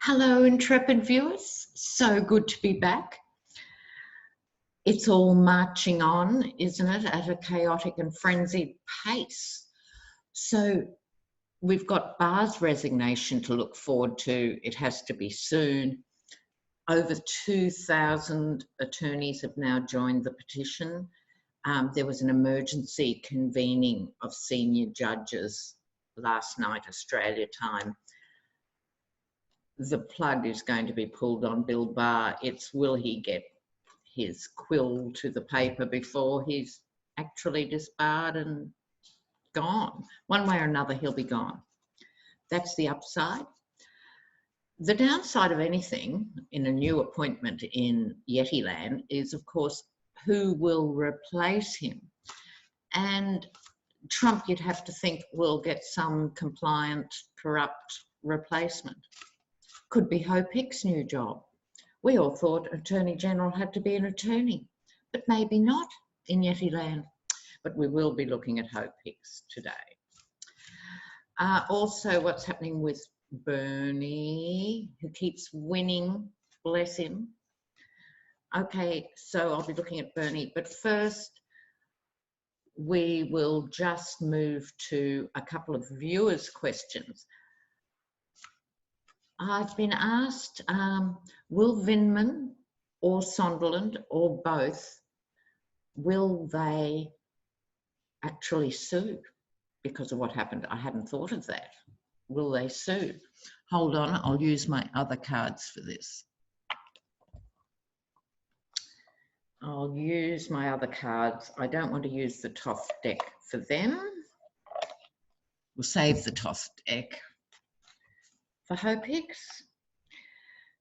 Hello, intrepid viewers. So good to be back. It's all marching on, isn't it, at a chaotic and frenzied pace. So we've got Barr's resignation to look forward to. It has to be soon. Over 2,000 attorneys have now joined the petition. There was an emergency convening of senior judges last night, Australia time. The plug is going to be pulled on Bill Barr. It's will he get his quill to the paper before he's actually disbarred and gone. One way or another, he'll be gone. That's the upside. The downside of anything in a new appointment in Yetiland is, of course, who will replace him. And Trump, you'd have to think, will get some compliant, corrupt replacement. Could be Hope Hicks' new job. We all thought Attorney General had to be an attorney, but maybe not in Yetiland. But we will be looking at Hope Hicks today. Also, what's happening with Bernie, who keeps winning, bless him. Okay, so I'll be looking at Bernie, but first we will just move to a couple of viewers' questions. I've been asked, will Vindman or Sunderland or both, will they actually sue because of what happened? I hadn't thought of that. Will they sue? Hold on, I'll use my other cards for this. I'll use my other cards. I don't want to use the Toff deck for them. We'll save the Toff deck for Hope Hicks.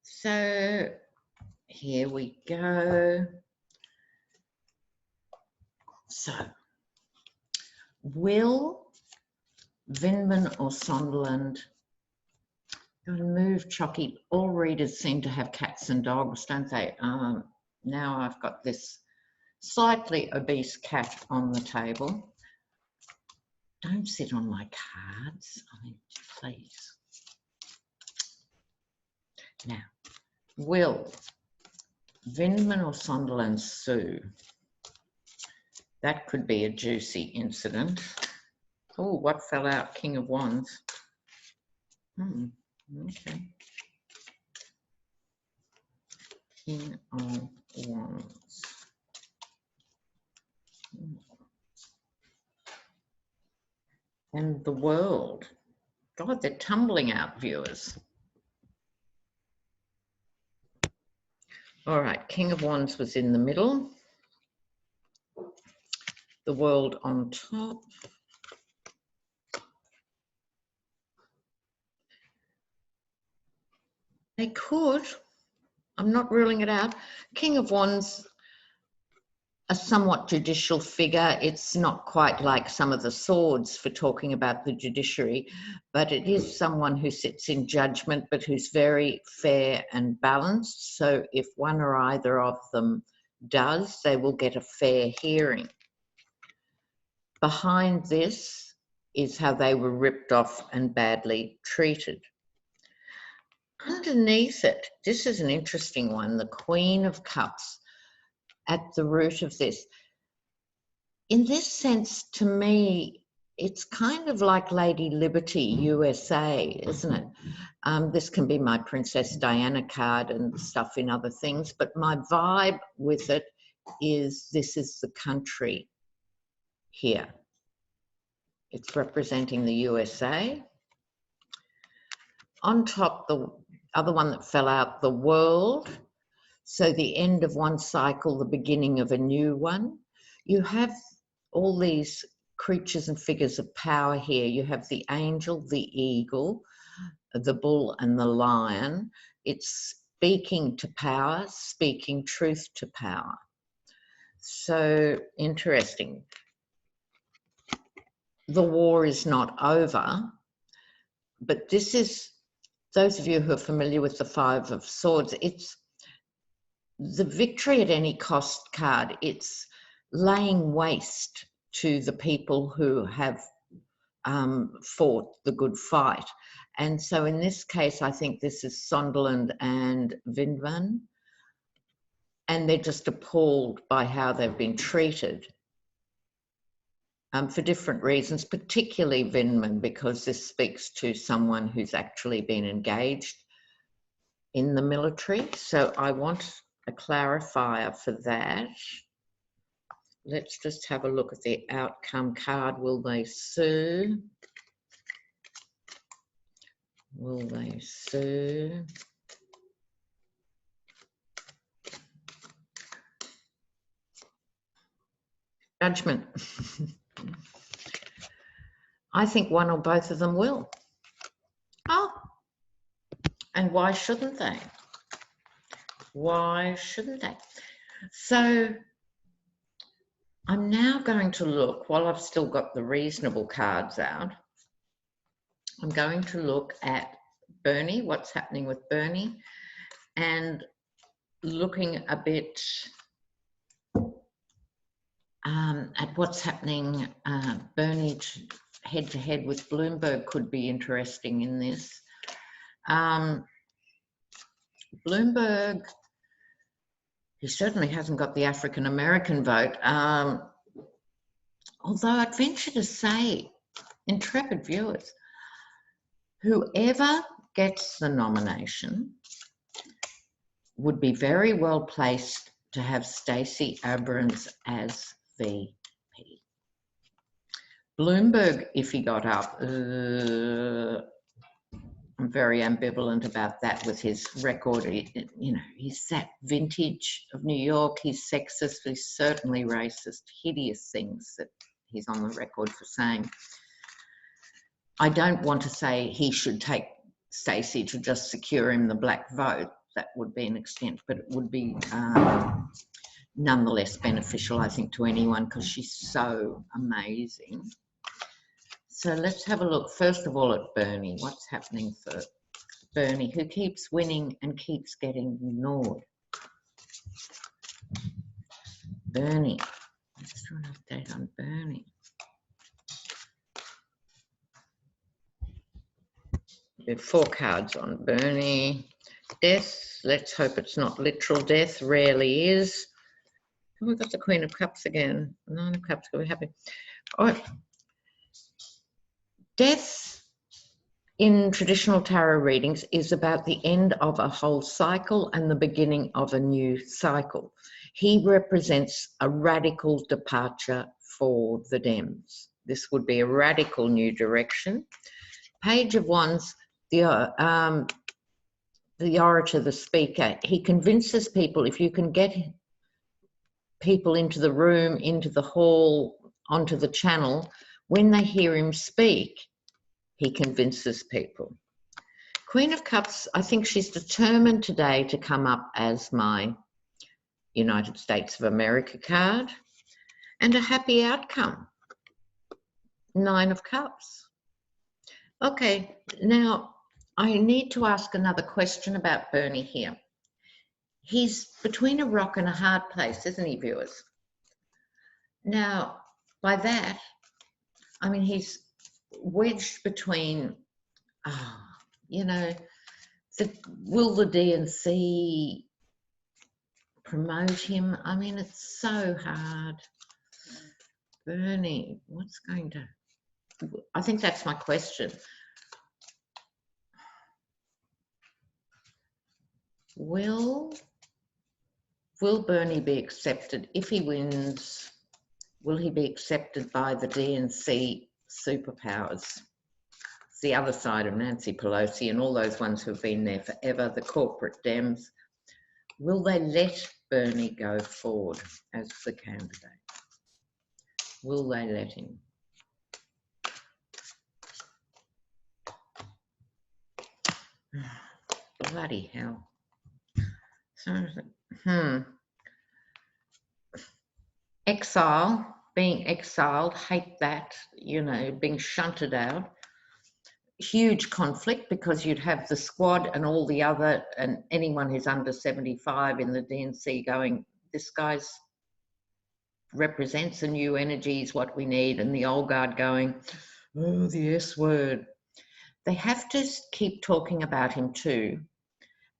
So here we go. So will Vindman or Sunderland, go and move Chocky. All readers seem to have cats and dogs, don't they? Now I've got this slightly obese cat on the table. Don't sit on my cards. I mean, please. Now, will Vindman or Sunderland sue? That could be a juicy incident. Oh, what fell out? King of Wands. Okay. King of Wands. And the World. God, they're tumbling out, viewers. All right, King of Wands was in the middle. The World on top. They could. I'm not ruling it out. King of Wands, a somewhat judicial figure. It's not quite like some of the swords for talking about the judiciary, but it is someone who sits in judgment, but who's very fair and balanced. So if one or either of them does, they will get a fair hearing. Behind this is how they were ripped off and badly treated. Underneath it, this is an interesting one, the Queen of Cups at the root of this. In this sense, to me, it's kind of like Lady Liberty USA, isn't it? This can be my Princess Diana card and stuff in other things, but my vibe with it is this is the country here. It's representing the USA. On top, the other one that fell out, the World. So the end of one cycle, the beginning of a new one. You have all these creatures and figures of power here. You have the angel, the eagle, the bull and the lion. It's speaking to power, speaking truth to power. So interesting. The war is not over, but this is, those of you who are familiar with the Five of Swords, it's the victory at any cost card. It's laying waste to the people who have fought the good fight. And so in this case, I think this is Sunderland and Vindman, and they're just appalled by how they've been treated for different reasons, particularly Vindman, because this speaks to someone who's actually been engaged in the military. So I want a clarifier for that. Let's just have a look at the outcome card. Will they sue? Will they sue? Judgment. I think one or both of them will. Oh, and why shouldn't they? Why shouldn't they? So I'm now going to look, while I've still got the reasonable cards out, I'm going to look at Bernie, what's happening with Bernie, and looking a bit at what's happening. Bernie head to head with Bloomberg could be interesting in this. Bloomberg, he certainly hasn't got the African American vote, although I'd venture to say, intrepid viewers, whoever gets the nomination would be very well placed to have Stacey Abrams as VP. Bloomberg, if he got up, I'm very ambivalent about that with his record. You know, he's that vintage of New York. He's sexist, he's certainly racist, hideous things that he's on the record for saying. I don't want to say he should take Stacey to just secure him the black vote. That would be an extent, but it would be nonetheless beneficial, I think, to anyone because she's so amazing. So let's have a look, first of all, at Bernie. What's happening for Bernie, who keeps winning and keeps getting ignored? Bernie. Let's do an update on Bernie. There are 4 cards on Bernie. Death. Let's hope it's not literal death. Rarely is. Oh, we've got the Queen of Cups again. 9 of Cups. Are we happy? All right. Death in traditional tarot readings is about the end of a whole cycle and the beginning of a new cycle. He represents a radical departure for the Dems. This would be a radical new direction. Page of Wands, the orator, the speaker, he convinces people, if you can get people into the room, into the hall, onto the channel, when they hear him speak, he convinces people. Queen of Cups, I think she's determined today to come up as my United States of America card, and a happy outcome. 9 of Cups. Okay, now I need to ask another question about Bernie here. He's between a rock and a hard place, isn't he, viewers? Now, by that, I mean he's wedged between, you know, will the DNC promote him? I mean, it's so hard. Bernie, what's going to... I think that's my question. Will Bernie be accepted? If he wins, will he be accepted by the DNC superpowers? It's the other side of Nancy Pelosi and all those ones who have been there forever, the corporate Dems. Will they let Bernie go forward as the candidate? Will they let him? Bloody hell. So, Exile, being exiled, hate that, you know, being shunted out. Huge conflict because you'd have the squad and all the other, and anyone who's under 75 in the DNC going, this guy's represents a new energy, is what we need, and the old guard going, Oh, the S word. They have to keep talking about him too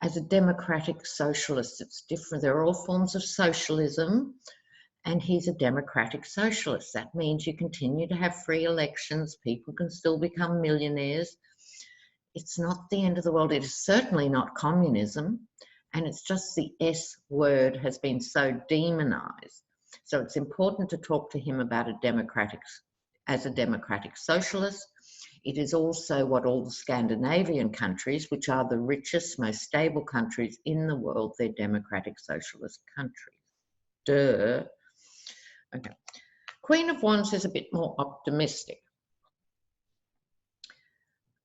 as a democratic socialist. It's different. There are all forms of socialism, and he's a democratic socialist. That means you continue to have free elections. People can still become millionaires. It's not the end of the world. It is certainly not communism. And it's just the S word has been so demonized. So it's important to talk to him about as a democratic socialist. It is also what all the Scandinavian countries, which are the richest, most stable countries in the world, they're democratic socialist countries. Duh. Okay. Queen of Wands is a bit more optimistic.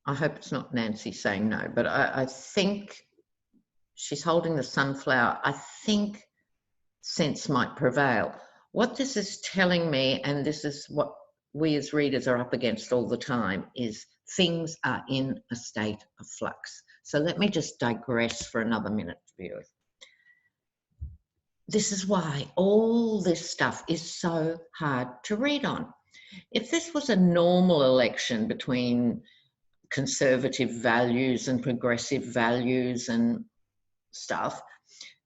I hope it's not Nancy saying no, but I think she's holding the sunflower. I think sense might prevail. What this is telling me, and this is what we as readers are up against all the time, is things are in a state of flux. So let me just digress for another minute, viewers. This is why all this stuff is so hard to read on. If this was a normal election between conservative values and progressive values and stuff,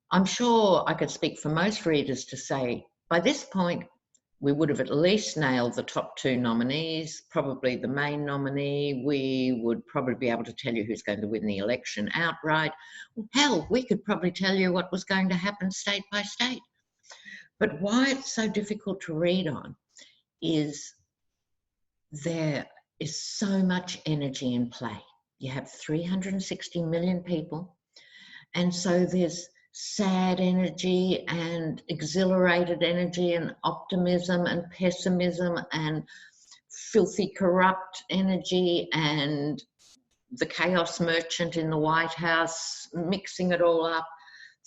I'm sure I could speak for most readers to say by this point we would have at least nailed the top two nominees, probably the main nominee. We would probably be able to tell you who's going to win the election outright. Hell, we could probably tell you what was going to happen state by state. But why it's so difficult to read on is there is so much energy in play. You have 360 million people, and so there's sad energy and exhilarated energy and optimism and pessimism and filthy corrupt energy and the chaos merchant in the White House mixing it all up.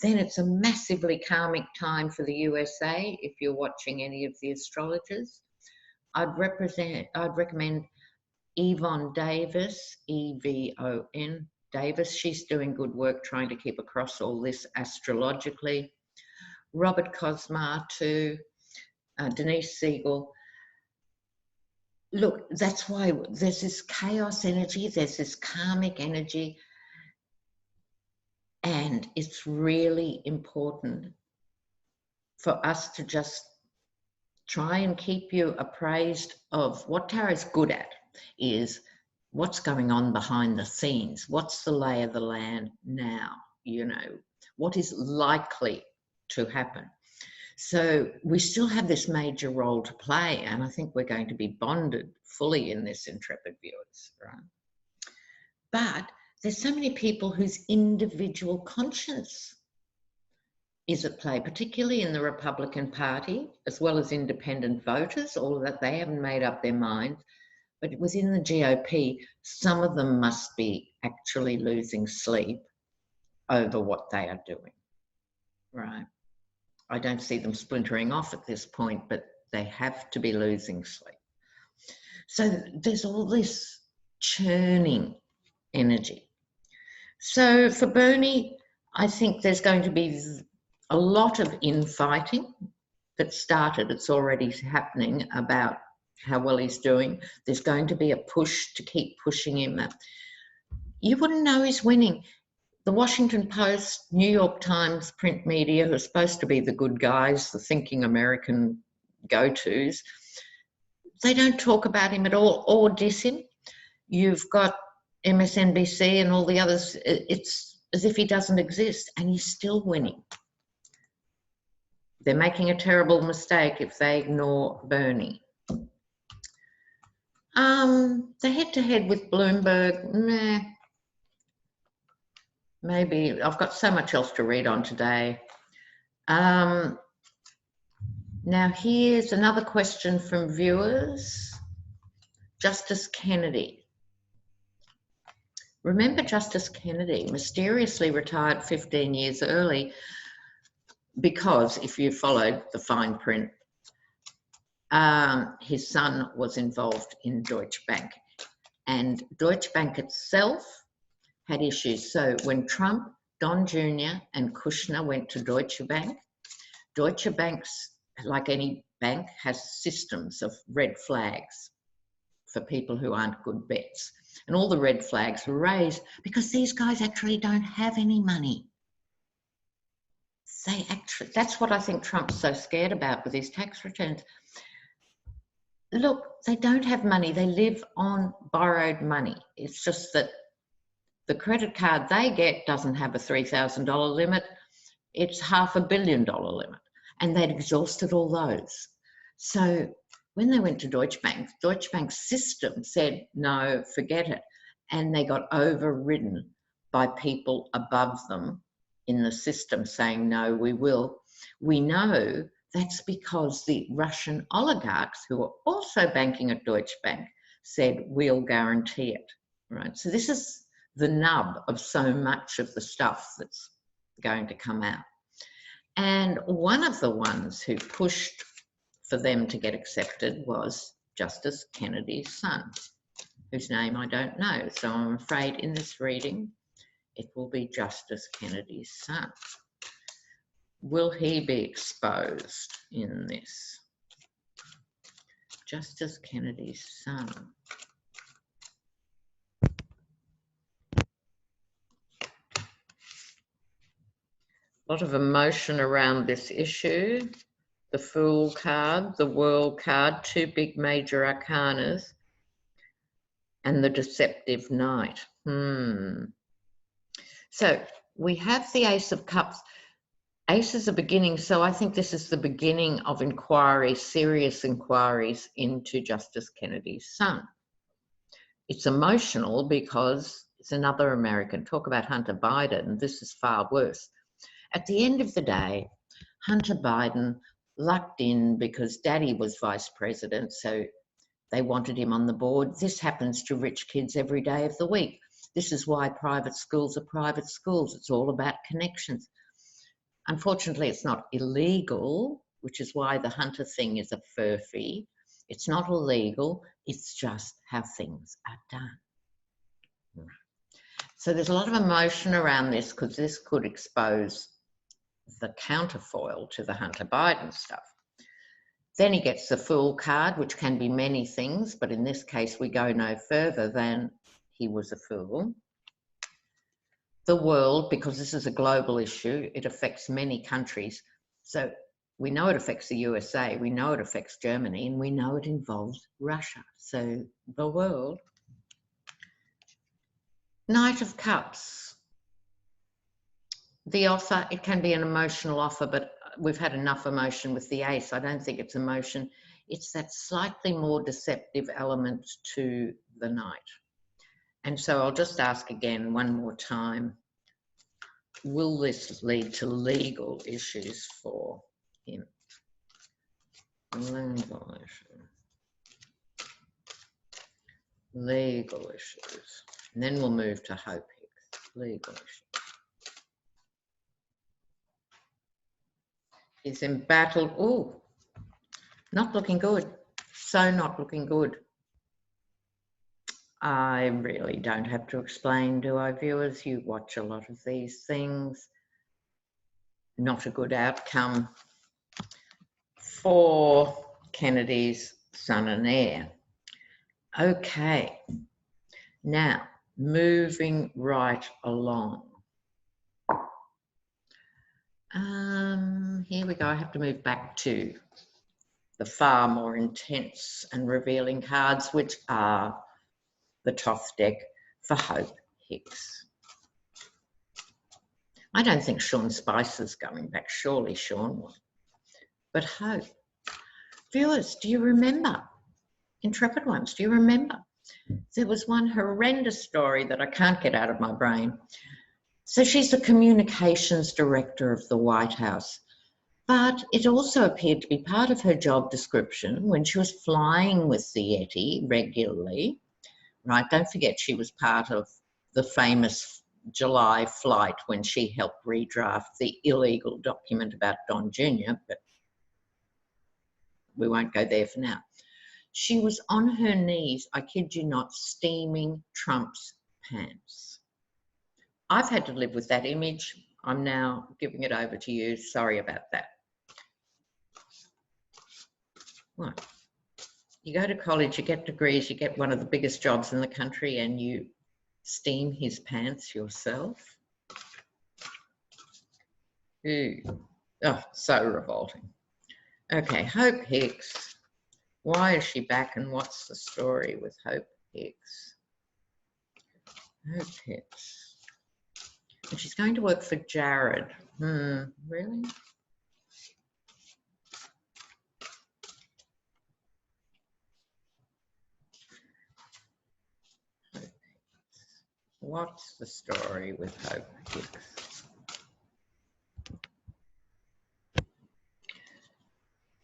Then it's a massively karmic time for the USA if you're watching any of the astrologers. I'd recommend Yvonne Davis, E-V-O-N, Davis. She's doing good work trying to keep across all this astrologically. Robert Cosmar too, Denise Siegel. Look, that's why there's this chaos energy, there's this karmic energy, and it's really important for us to just try and keep you appraised of what tarot's good at is what's going on behind the scenes. What's the lay of the land now? You know, what is likely to happen? So we still have this major role to play, and I think we're going to be bonded fully in this, intrepid viewers, right? But there's so many people whose individual conscience is at play, particularly in the Republican Party, as well as independent voters, all of that. They haven't made up their minds. But within the GOP, some of them must be actually losing sleep over what they are doing, right? I don't see them splintering off at this point, but they have to be losing sleep. So there's all this churning energy. So for Bernie, I think there's going to be a lot of infighting that started. It's already happening about how well he's doing. There's going to be a push to keep pushing him. You wouldn't know he's winning. The Washington Post, New York Times, print media, who are supposed to be the good guys, the thinking American go-tos, they don't talk about him at all or diss him. You've got MSNBC and all the others. It's as if he doesn't exist, and he's still winning. They're making a terrible mistake if they ignore Bernie. The head-to-head with Bloomberg, meh. Maybe. I've got so much else to read on today. Now here's another question from viewers. Justice Kennedy. Remember Justice Kennedy mysteriously retired 15 years early because, if you followed the fine print, his son was involved in Deutsche Bank, and Deutsche Bank itself had issues. So when Trump, Don Jr. and Kushner went to Deutsche Bank's, like any bank, has systems of red flags for people who aren't good bets. And all the red flags were raised because these guys actually don't have any money. That's what I think Trump's so scared about with his tax returns. Look, they don't have money. They live on borrowed money. It's just that the credit card they get doesn't have a $3,000 limit. It's $500 million limit. And they'd exhausted all those. So when they went to Deutsche Bank's system said, no, forget it. And they got overridden by people above them in the system saying, no, we will. We know that's because the Russian oligarchs who are also banking at Deutsche Bank said, we'll guarantee it, right? So this is the nub of so much of the stuff that's going to come out. And one of the ones who pushed for them to get accepted was Justice Kennedy's son, whose name I don't know. So I'm afraid in this reading, it will be Justice Kennedy's son. Will he be exposed in this? Justice Kennedy's son. A lot of emotion around this issue. The Fool card, the World card, two big major arcanas, and the Deceptive Knight. So we have the Ace of Cups. Ace is a beginning, so I think this is the beginning of inquiries, serious inquiries into Justice Kennedy's son. It's emotional because it's another American. Talk about Hunter Biden. This is far worse. At the end of the day, Hunter Biden lucked in because Daddy was vice president, so they wanted him on the board. This happens to rich kids every day of the week. This is why private schools are private schools. It's all about connections. Unfortunately, it's not illegal, which is why the Hunter thing is a furphy. It's not illegal. It's just how things are done. So there's a lot of emotion around this because this could expose the counterfoil to the Hunter Biden stuff. Then he gets the Fool card, which can be many things, but in this case, we go no further than he was a fool. The World, because this is a global issue, it affects many countries. So we know it affects the USA, we know it affects Germany, and we know it involves Russia. So the World. Knight of Cups. The offer, it can be an emotional offer, but we've had enough emotion with the Ace. I don't think it's emotion. It's that slightly more deceptive element to the Knight. And so I'll just ask again one more time, will this lead to legal issues for him? Legal issues. And then we'll move to Hope Hicks. Legal issues. He's embattled. Oh, not looking good. So not looking good. I really don't have to explain, do I, viewers? You watch a lot of these things. Not a good outcome for Kennedy's son and heir. Okay, now moving right along. Here we go. I have to move back to the far more intense and revealing cards, which are the Toth deck for Hope Hicks. I don't think Sean Spicer's going back. Surely Sean will. But Hope. Viewers, do you remember? Intrepid ones, do you remember? There was one horrendous story that I can't get out of my brain. So she's the communications director of the White House. But it also appeared to be part of her job description when she was flying with the Yeti regularly. Right, don't forget she was part of the famous July flight when she helped redraft the illegal document about Don Jr., but we won't go there for now. She was on her knees, I kid you not, steaming Trump's pants. I've had to live with that image. I'm now giving it over to you. Sorry about that. What? You go to college, you get degrees, you get one of the biggest jobs in the country, and you steam his pants yourself. Ooh. Oh, so revolting. Okay, Hope Hicks. Why is she back, and what's the story with Hope Hicks? Hope Hicks. And she's going to work for Jared. Really? What's the story with Hope Hicks?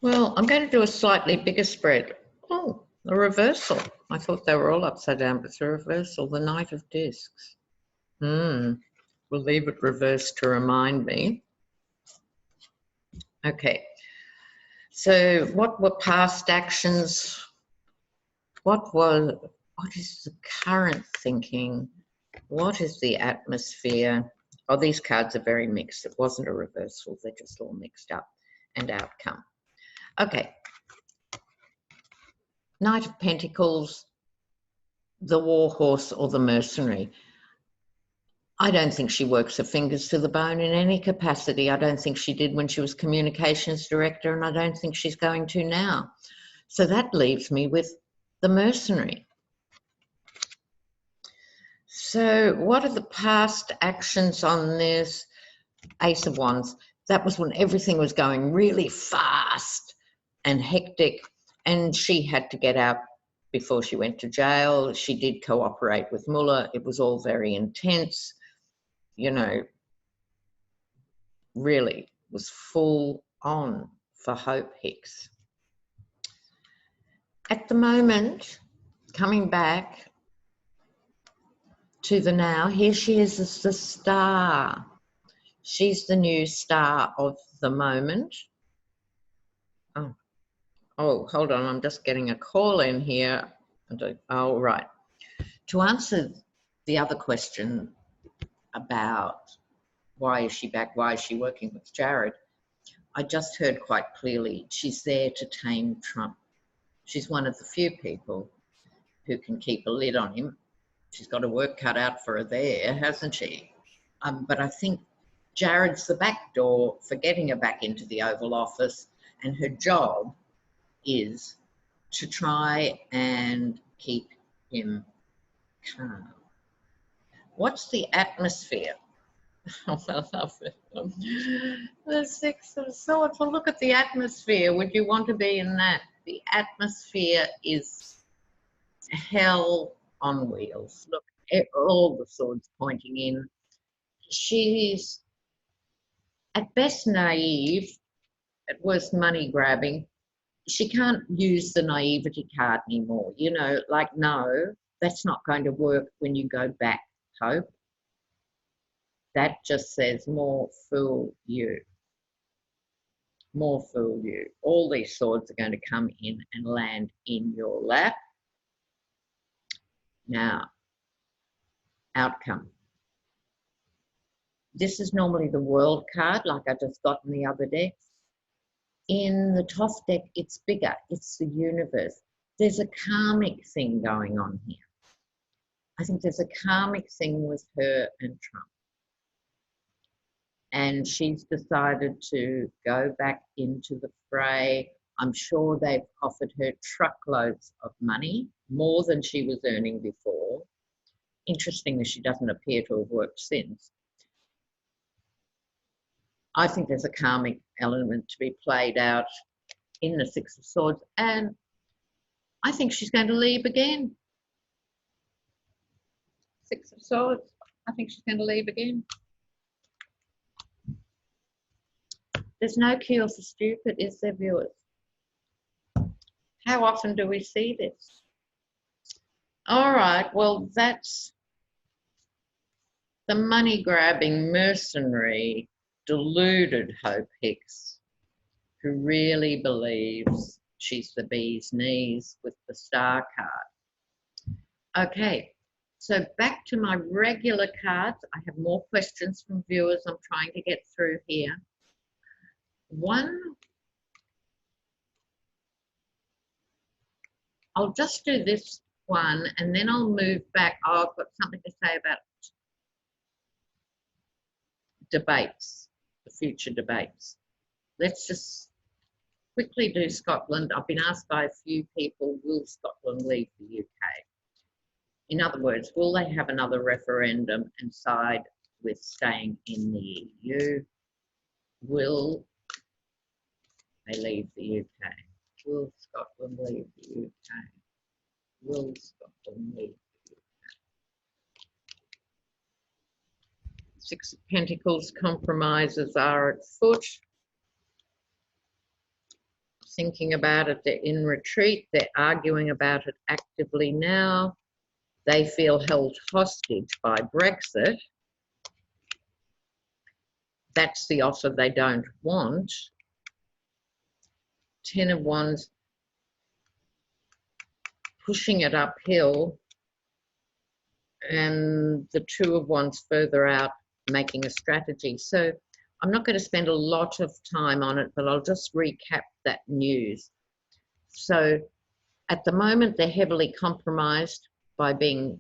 Well, I'm going to do a slightly bigger spread. Oh, a reversal. I thought they were all upside down, but it's a reversal. The Knight of Discs. We'll leave it reversed to remind me. Okay. So what were past actions? What is the current thinking? What is the atmosphere? Oh, these cards are very mixed. It wasn't a reversal. They're just all mixed up. And outcome. Okay. Knight of Pentacles, the war horse or the mercenary. I don't think she works her fingers to the bone in any capacity. I don't think she did when she was communications director, and I don't think she's going to now. So that leaves me with the mercenary. So what are the past actions on this? Ace of Wands. That was when everything was going really fast and hectic, and she had to get out before she went to jail. She did cooperate with Muller. It was all very intense. You know, really was full on for Hope Hicks. At the moment, coming back to the now, here she is as the star. She's the new star of the moment. Oh, hold on, I'm just getting a call in here. Oh, right. To answer the other question about why is she back, why is she working with Jared, I just heard quite clearly she's there to tame Trump. She's one of the few people who can keep a lid on him. She's got a work cut out for her there, hasn't she? But I think Jared's the back door for getting her back into the Oval Office, and her job is to try and keep him calm. What's the atmosphere? Oh, I love it. The Six of Swords. Well, look at the atmosphere. Would you want to be in that? The atmosphere is hell on wheels. Look, all the swords pointing in. She's at best naive, at worst money grabbing. She can't use the naivety card anymore. You know, like, no, that's not going to work when you go back, Hope. That just says more fool you. More fool you. All these swords are going to come in and land in your lap. Now, outcome. This is normally the World card, like I just got in the other deck. In the Thoth deck, it's bigger. It's the universe. There's a karmic thing going on here. I think there's a karmic thing with her and Trump. And she's decided to go back into the fray. I'm sure they've offered her truckloads of money, more than she was earning before. Interestingly, she doesn't appear to have worked since. I think there's a karmic element to be played out in the Six of Swords, and I think she's going to leave again. Six of Swords, I think she's going to leave again. There's no cure for stupid, is there, viewers? How often do we see this? All right, well, that's the money-grabbing, mercenary, deluded Hope Hicks, who really believes she's the bee's knees with the star card. Okay, so back to my regular cards. I have more questions from viewers I'm trying to get through here. One, I'll just do this one and then I'll move back. Oh, I've got something to say about debates, the future debates. Let's just quickly do Scotland. I've been asked by a few people, will Scotland leave the UK? In other words, will they have another referendum and side with staying in the EU? Will they leave the UK? Will Scotland leave the UK? Will Scotland leave the UK? Six of Pentacles, compromises are at foot. Thinking about it, they're in retreat, they're arguing about it actively now. They feel held hostage by Brexit. That's the offer they don't want. 10 of Wands, pushing it uphill, and the 2 of Wands further out, making a strategy. So I'm not going to spend a lot of time on it, but I'll just recap that news. So at the moment, they're heavily compromised by being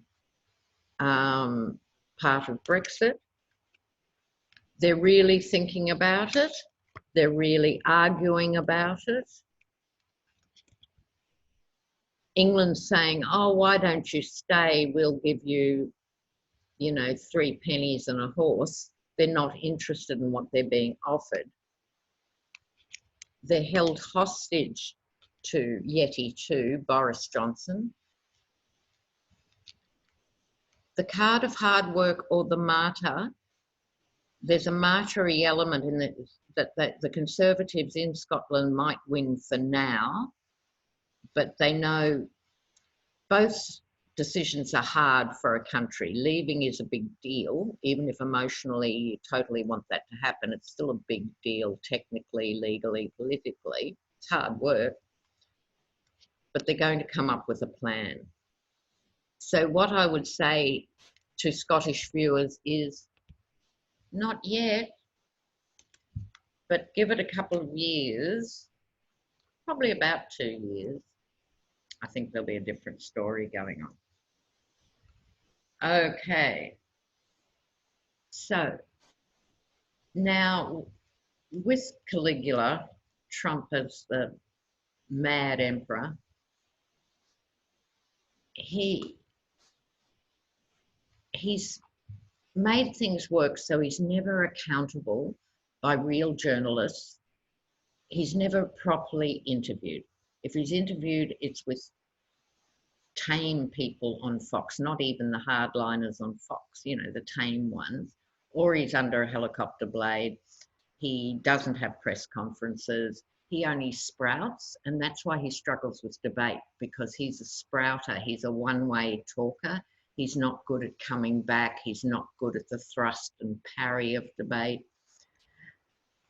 part of Brexit. They're really thinking about it. They're really arguing about it. England's saying, oh, why don't you stay? We'll give you, you know, 3 pennies and a horse. They're not interested in what they're being offered. They're held hostage to Yeti 2, Boris Johnson. The card of hard work, or the martyr, there's a martyry element in that the Conservatives in Scotland might win for now, but they know both decisions are hard for a country. Leaving is a big deal, even if emotionally you totally want that to happen. It's still a big deal, technically, legally, politically. It's hard work, but they're going to come up with a plan. So what I would say to Scottish viewers is, not yet, but give it a couple of years, probably about 2 years. I think there'll be a different story going on. Okay. So now with Caligula, Trump as the mad emperor, he's made things work so he's never accountable by real journalists. He's never properly interviewed. If he's interviewed, it's with tame people on Fox, not even the hardliners on Fox, you know, the tame ones, or he's under a helicopter blade. He doesn't have press conferences. He only sprouts, and that's why he struggles with debate, because he's a sprouter. He's a one-way talker. He's not good at coming back. He's not good at the thrust and parry of debate.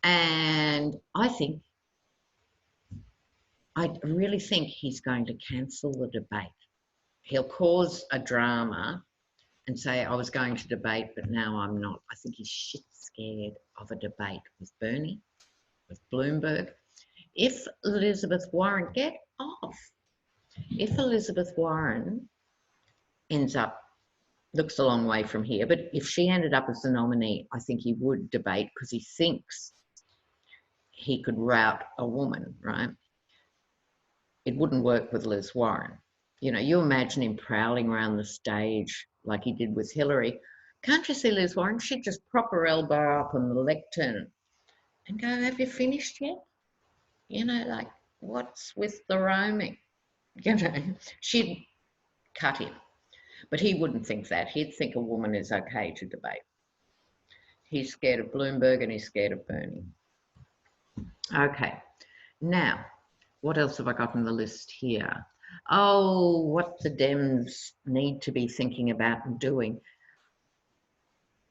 And I really think he's going to cancel the debate. He'll cause a drama and say, I was going to debate, but now I'm not. I think he's shit scared of a debate with Bernie, with Bloomberg. If Elizabeth Warren, get off. If Elizabeth Warren ends up, looks a long way from here, but if she ended up as the nominee, I think he would debate, because he thinks he could rout a woman, right? It wouldn't work with Liz Warren. You know, you imagine him prowling around the stage like he did with Hillary. Can't you see Liz Warren? She'd just prop her elbow up on the lectern and go, have you finished yet? You know, like, what's with the roaming? You know, she'd cut him. But he wouldn't think that. He'd think a woman is okay to debate. He's scared of Bloomberg and he's scared of Bernie. Okay, now, what else have I got on the list here? Oh, what the Dems need to be thinking about and doing.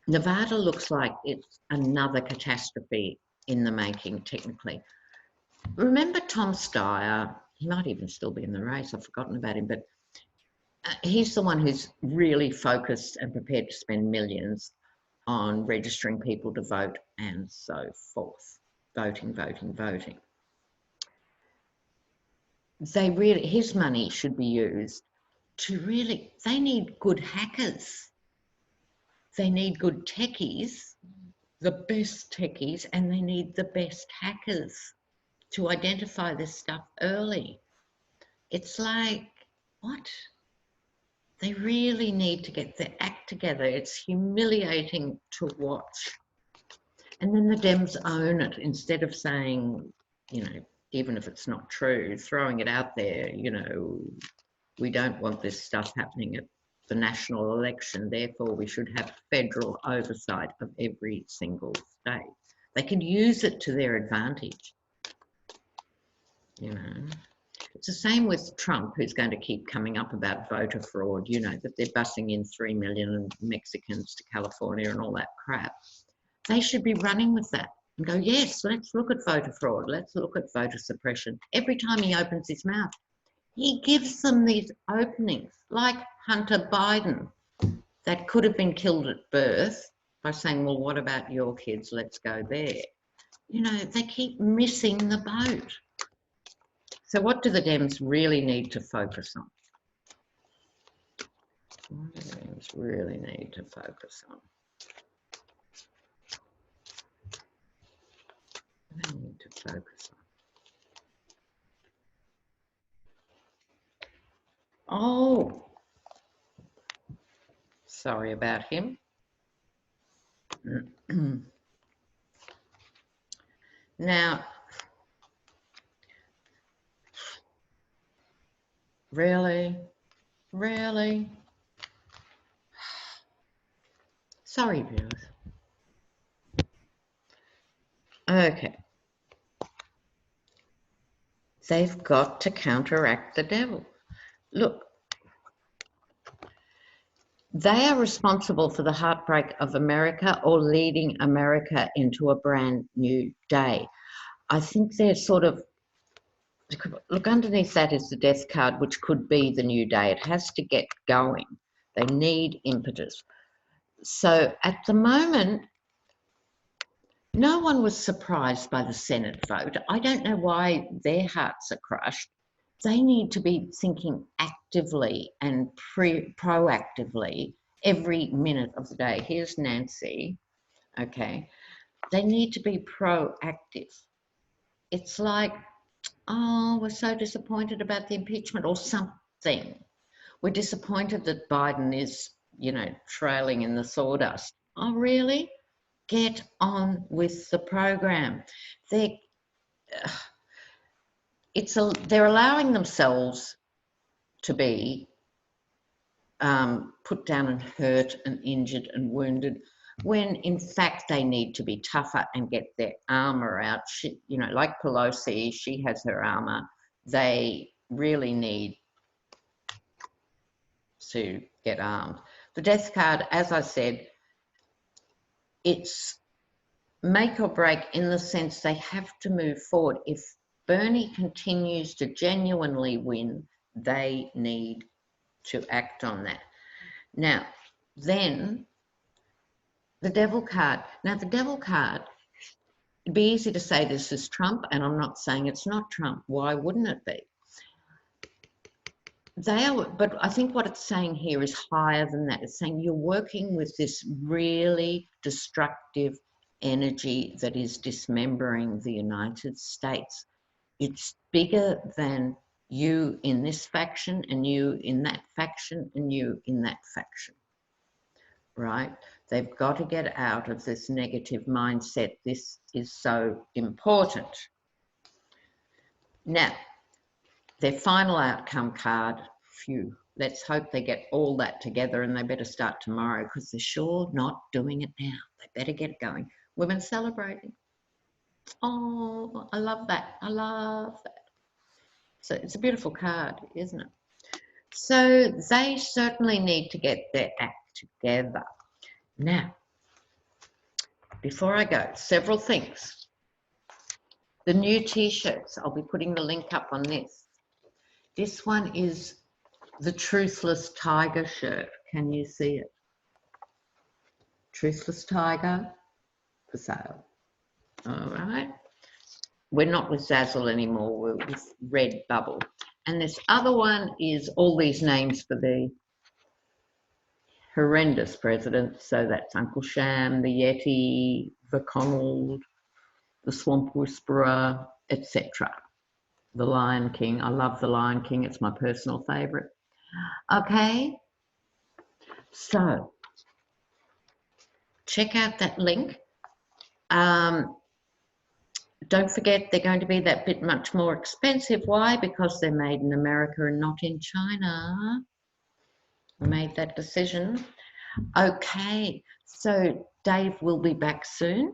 Nevada looks like it's another catastrophe in the making, technically. Remember Tom Steyer? He might even still be in the race. I've forgotten about him, but he's the one who's really focused and prepared to spend millions on registering people to vote and so forth. Voting, voting, voting. his money should be used to really, they need good hackers. They need good techies, the best techies, and they need the best hackers to identify this stuff early. It's like, what? They really need to get their act together. It's humiliating to watch. And then the Dems own it instead of saying, you know, even if it's not true, throwing it out there, you know, we don't want this stuff happening at the national election, therefore we should have federal oversight of every single state. They can use it to their advantage, you know. It's the same with Trump, who's going to keep coming up about voter fraud, you know, that they're busing in 3 million Mexicans to California and all that crap. They should be running with that and go, yes, let's look at voter fraud. Let's look at voter suppression. Every time he opens his mouth, he gives them these openings, like Hunter Biden, that could have been killed at birth by saying, well, what about your kids? Let's go there. You know, they keep missing the boat. So what do the Dems really need to focus on? What do the Dems really need to focus on? They need to focus on. Oh, sorry about him. Now, really? Sorry, viewers. Okay. They've got to counteract the devil. Look, they are responsible for the heartbreak of America or leading America into a brand new day. I think they're sort of, look, underneath that is the death card, which could be the new day. It has to get going. They need impetus. So at the moment, no one was surprised by the Senate vote. I don't know why their hearts are crushed. They need to be thinking actively and proactively every minute of the day. Here's Nancy, okay? They need to be proactive. It's like, oh, we're so disappointed about the impeachment or something. We're disappointed that Biden is, you know, trailing in the sawdust. Oh, really? Get on with the program. They're allowing themselves to be put down and hurt and injured and wounded, when in fact they need to be tougher and get their armour out. She, you know, like Pelosi, she has her armour. They really need to get armed. The death card, as I said, it's make or break in the sense they have to move forward. If Bernie continues to genuinely win, they need to act on that. Now, then the devil card. Now, the devil card, it'd be easy to say this is Trump, and I'm not saying it's not Trump. Why wouldn't it be? They are, but I think what it's saying here is higher than that. It's saying you're working with this really destructive energy that is dismembering the United States. It's bigger than you in this faction and you in that faction and you in that faction, right? They've got to get out of this negative mindset. This is so important. Now, their final outcome card, phew, let's hope they get all that together, and they better start tomorrow because they're sure not doing it now. They better get it going. Women celebrating. Oh, I love that. I love that. So it's a beautiful card, isn't it? So they certainly need to get their act together. Now, before I go, several things. The new t-shirts, I'll be putting the link up on this. This one is the Truthless Tiger shirt. Can you see it? Truthless Tiger for sale. All right. We're not with Zazzle anymore. We're with Redbubble. And this other one is all these names for the horrendous presidents. So that's Uncle Sham, the Yeti, the Conald, the Swamp Whisperer, etc. The Lion King. I love the Lion King. It's my personal favourite. Okay, so check out that link. Don't forget they're going to be that bit much more expensive. Why? Because they're made in America and not in China. I made that decision. Okay, so Dave will be back soon.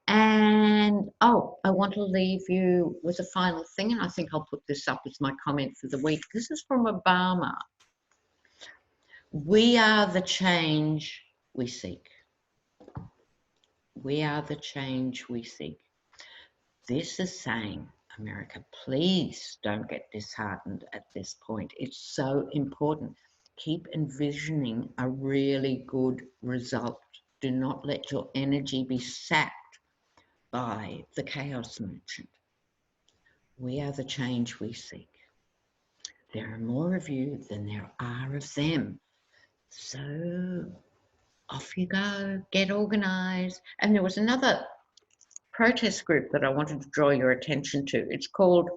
And oh, I want to leave you with a final thing, and I think I'll put this up as my comment for the week. This is from Obama. We are the change we seek. We are the change we seek. This is saying, America, please don't get disheartened at this point. It's so important. Keep envisioning a really good result. Do not let your energy be sapped by the chaos merchant. We are the change we seek. There are more of you than there are of them. So off you go, get organized. And there was another protest group that I wanted to draw your attention to. It's called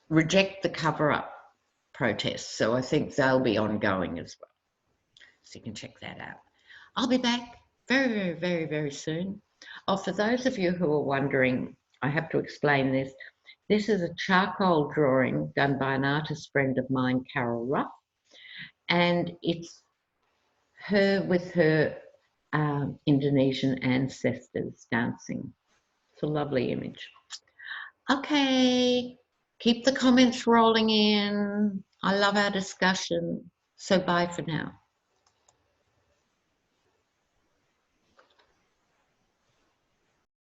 Reject the Cover-Up Protests. So I think they'll be ongoing as well. So you can check that out. I'll be back very, very, very, very soon. Oh, for those of you who are wondering, I have to explain this. This is a charcoal drawing done by an artist friend of mine, Carol Ruff, and it's her with her Indonesian ancestors dancing. It's a lovely image. Okay, keep the comments rolling in. I love our discussion. So bye for now.